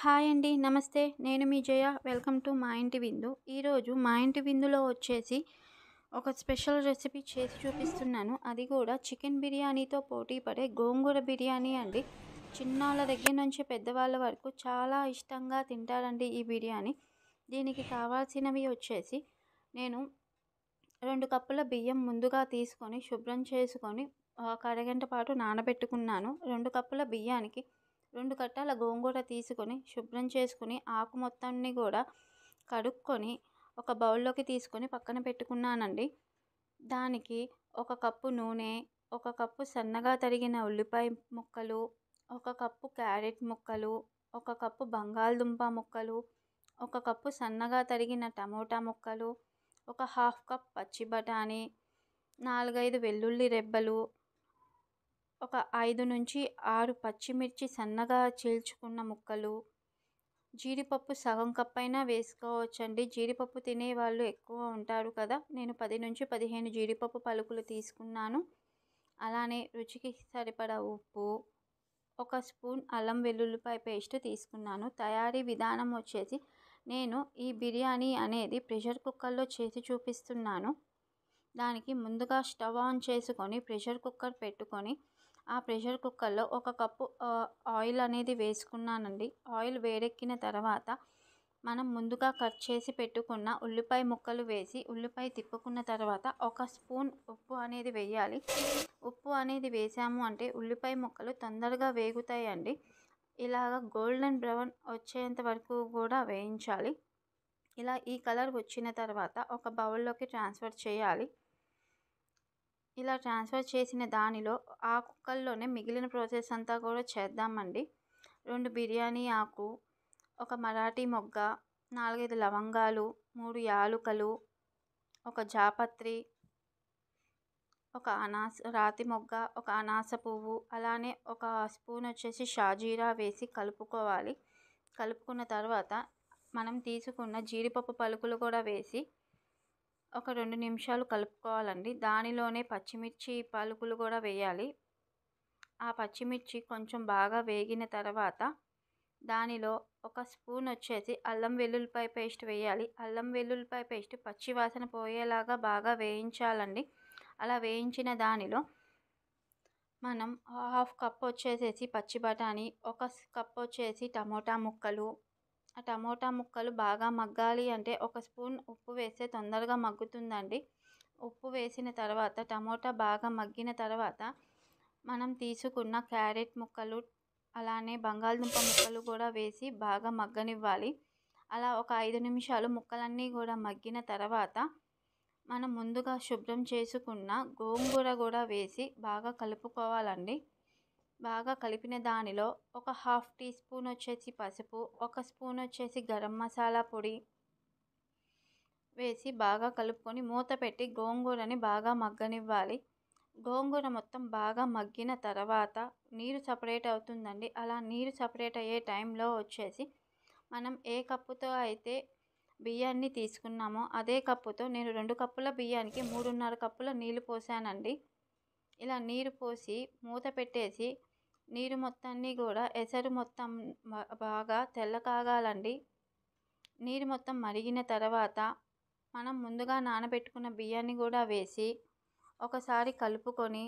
Hi అండి. నమస్తే. నేను మీ జయ. వెల్కమ్ టు మా ఇంటి విందు. ఈరోజు మా ఇంటి విందులో వచ్చేసి ఒక స్పెషల్ రెసిపీ చేసి చూపిస్తున్నాను. అది కూడా చికెన్ బిర్యానీతో పోటీ పడే గోంగూర బిర్యానీ అండి. చిన్నోళ్ళ దగ్గర నుంచి పెద్దవాళ్ళ వరకు చాలా ఇష్టంగా తింటారండి ఈ బిర్యానీ. దీనికి కావాల్సినవి వచ్చేసి నేను 2 కప్పుల బియ్యం ముందుగా తీసుకొని శుభ్రం చేసుకొని ఒక అరగంట పాటు నానబెట్టుకున్నాను. 2 కప్పుల బియ్యానికి 2 కట్టాల గోంగూర తీసుకొని శుభ్రం చేసుకొని ఆకు మొత్తాన్ని కూడా కడుక్కొని ఒక బౌల్లోకి తీసుకొని పక్కన పెట్టుకున్నానండి. దానికి 1 కప్పు నూనె, 1 కప్పు సన్నగా తరిగిన ఉల్లిపాయ ముక్కలు, 1 కప్పు క్యారెట్ ముక్కలు, 1 కప్పు బంగాళదుంప ముక్కలు, 1 కప్పు సన్నగా తరిగిన టమోటా ముక్కలు, ఒక హాఫ్ కప్ పచ్చి బఠానీ, 4, 5 వెల్లుల్లి రెబ్బలు, ఒక 5 నుంచి 6 పచ్చిమిర్చి సన్నగా చీల్చుకున్న ముక్కలు, జీడిపప్పు సగం కప్ అయినా వేసుకోవచ్చండి. జీడిపప్పు తినేవాళ్ళు ఎక్కువ ఉంటారు కదా, నేను 10 నుంచి 15 జీడిపప్పు పలుకులు తీసుకున్నాను. అలానే రుచికి సరిపడా ఉప్పు, 1 స్పూన్ అల్లం వెల్లుల్లిపాయ పేస్ట్ తీసుకున్నాను. తయారీ విధానం వచ్చేసి నేను ఈ బిర్యానీ అనేది ప్రెషర్ కుక్కర్లో చేసి చూపిస్తున్నాను. దానికి ముందుగా స్టవ్ ఆన్ చేసుకొని ప్రెషర్ కుక్కర్ పెట్టుకొని ఆ ప్రెషర్ కుక్కర్లో 1 కప్పు ఆయిల్ అనేది వేసుకున్నానండి. ఆయిల్ వేడెక్కిన తర్వాత మనం ముందుగా కట్ చేసి పెట్టుకున్న ఉల్లిపాయ ముక్కలు వేసి ఉల్లిపాయ తిప్పుకున్న తర్వాత 1 స్పూన్ ఉప్పు అనేది వేయాలి. ఉప్పు అనేది వేసాము అంటే ఉల్లిపాయ ముక్కలు తొందరగా వేగుతాయండి. ఇలాగ గోల్డెన్ బ్రౌన్ వచ్చేంత వరకు కూడా వేయించాలి. ఇలా ఈ కలర్ వచ్చిన తర్వాత ఒక బౌల్లోకి ట్రాన్స్ఫర్ చేయాలి. ఇలా ట్రాన్స్ఫర్ చేసిన దానిలో ఆ కుక్కర్లోనే మిగిలిన ప్రాసెస్ అంతా కూడా చేద్దామండి. 2 బిర్యానీ ఆకు, 1 మరాఠీ మొగ్గ, 4, 5 లవంగాలు, 3 యాలుకలు, 1 జాపత్రి, 1 రాతి మొగ్గ, 1 అనాస పువ్వు, అలానే 1 స్పూన్ వచ్చేసి షాజీరా వేసి కలుపుకోవాలి. కలుపుకున్న తర్వాత మనం తీసుకున్న జీడిపప్పు పలుకులు కూడా వేసి ఒక 2 నిమిషాలు కలుపుకోవాలండి. దానిలోనే పచ్చిమిర్చి పలుకులు కూడా వేయాలి. ఆ పచ్చిమిర్చి కొంచెం బాగా వేగిన తర్వాత దానిలో 1 స్పూన్ వచ్చేసి అల్లం వెల్లుల్లిపాయ పేస్ట్ వేయాలి. అల్లం వెల్లుల్లిపాయ పేస్ట్ పచ్చి వాసన పోయేలాగా బాగా వేయించాలండి. అలా వేయించిన దానిలో మనం హాఫ్ కప్ వచ్చేసేసి పచ్చి బఠానీ, 1 కప్ వచ్చేసి టమోటా ముక్కలు, ఆ టమోటా ముక్కలు బాగా మగ్గాలి అంటే 1 స్పూన్ ఉప్పు వేస్తే తొందరగా మగ్గుతుందండి. ఉప్పు వేసిన తర్వాత టమోటా బాగా మగ్గిన తర్వాత మనం తీసుకున్న క్యారెట్ ముక్కలు అలానే బంగాళదుంప ముక్కలు కూడా వేసి బాగా మగ్గనివ్వాలి. అలా ఒక 5 నిమిషాలు ముక్కలన్నీ కూడా మగ్గిన తర్వాత మనం ముందుగా శుభ్రం చేసుకున్న గోంగూర కూడా వేసి బాగా కలుపుకోవాలండి. బాగా కలిపిన దానిలో ఒక హాఫ్ టీ స్పూన్ వచ్చేసి పసుపు, 1 స్పూన్ వచ్చేసి గరం మసాలా పొడి వేసి బాగా కలుపుకొని మూత పెట్టి గోంగూరని బాగా మగ్గనివ్వాలి. గోంగూర మొత్తం బాగా మగ్గిన తర్వాత నీరు సపరేట్ అవుతుందండి. అలా నీరు సపరేట్ అయ్యే టైంలో వచ్చేసి మనం ఏ కప్పుతో అయితే బియ్యాన్ని తీసుకున్నామో అదే కప్పుతో నేను 2 కప్పుల బియ్యానికి 3.5 కప్పుల నీళ్లు పోసానండి. ఇలా నీరు పోసి మూత పెట్టేసి నీరు మొత్తాన్ని కూడా ఎసరు మొత్తం బాగా తెల్ల కాగాలండి. నీరు మొత్తం మరిగిన తర్వాత మనం ముందుగా నానబెట్టుకున్న బియ్యాన్ని కూడా వేసి ఒకసారి కలుపుకొని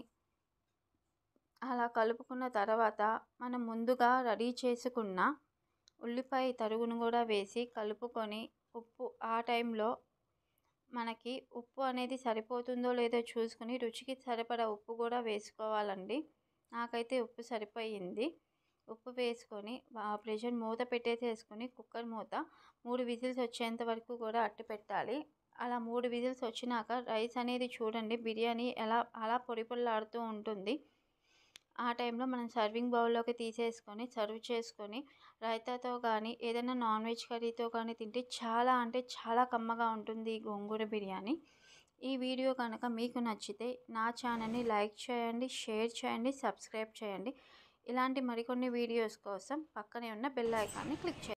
అలా కలుపుకున్న తర్వాత మనం ముందుగా రెడీ చేసుకున్న ఉల్లిపాయ తరుగును కూడా వేసి కలుపుకొని ఉప్పు ఆ టైంలో మనకి ఉప్పు అనేది సరిపోతుందో లేదో చూసుకుని రుచికి సరిపడా ఉప్పు కూడా వేసుకోవాలండి. నాకైతే ఉప్పు సరిపోయింది. ఉప్పు వేసుకొని ప్రెషర్ మూత పెట్టేసేసుకొని కుక్కర్ మూత 3 విజిల్స్ వచ్చేంత వరకు కూడా అట్టు పెట్టాలి. అలా 3 విజిల్స్ వచ్చినాక రైస్ అనేది చూడండి బిర్యానీ అలా పొడి పొడిలాడుతూ ఉంటుంది. ఆ టైంలో మనం సర్వింగ్ బౌల్లోకి తీసేసుకొని సర్వ్ చేసుకొని రైతాతో కానీ ఏదైనా నాన్ వెజ్ కర్రీతో కానీ తింటే చాలా అంటే చాలా కమ్మగా ఉంటుంది ఈ గోంగూర బిర్యానీ. ఈ వీడియో కనుక మీకు నచ్చితే నా ఛానల్ని లైక్ చేయండి, షేర్ చేయండి, సబ్స్క్రైబ్ చేయండి. ఇలాంటి మరికొన్ని వీడియోస్ కోసం పక్కనే ఉన్న బెల్ ఐకాన్ని క్లిక్ చేయండి.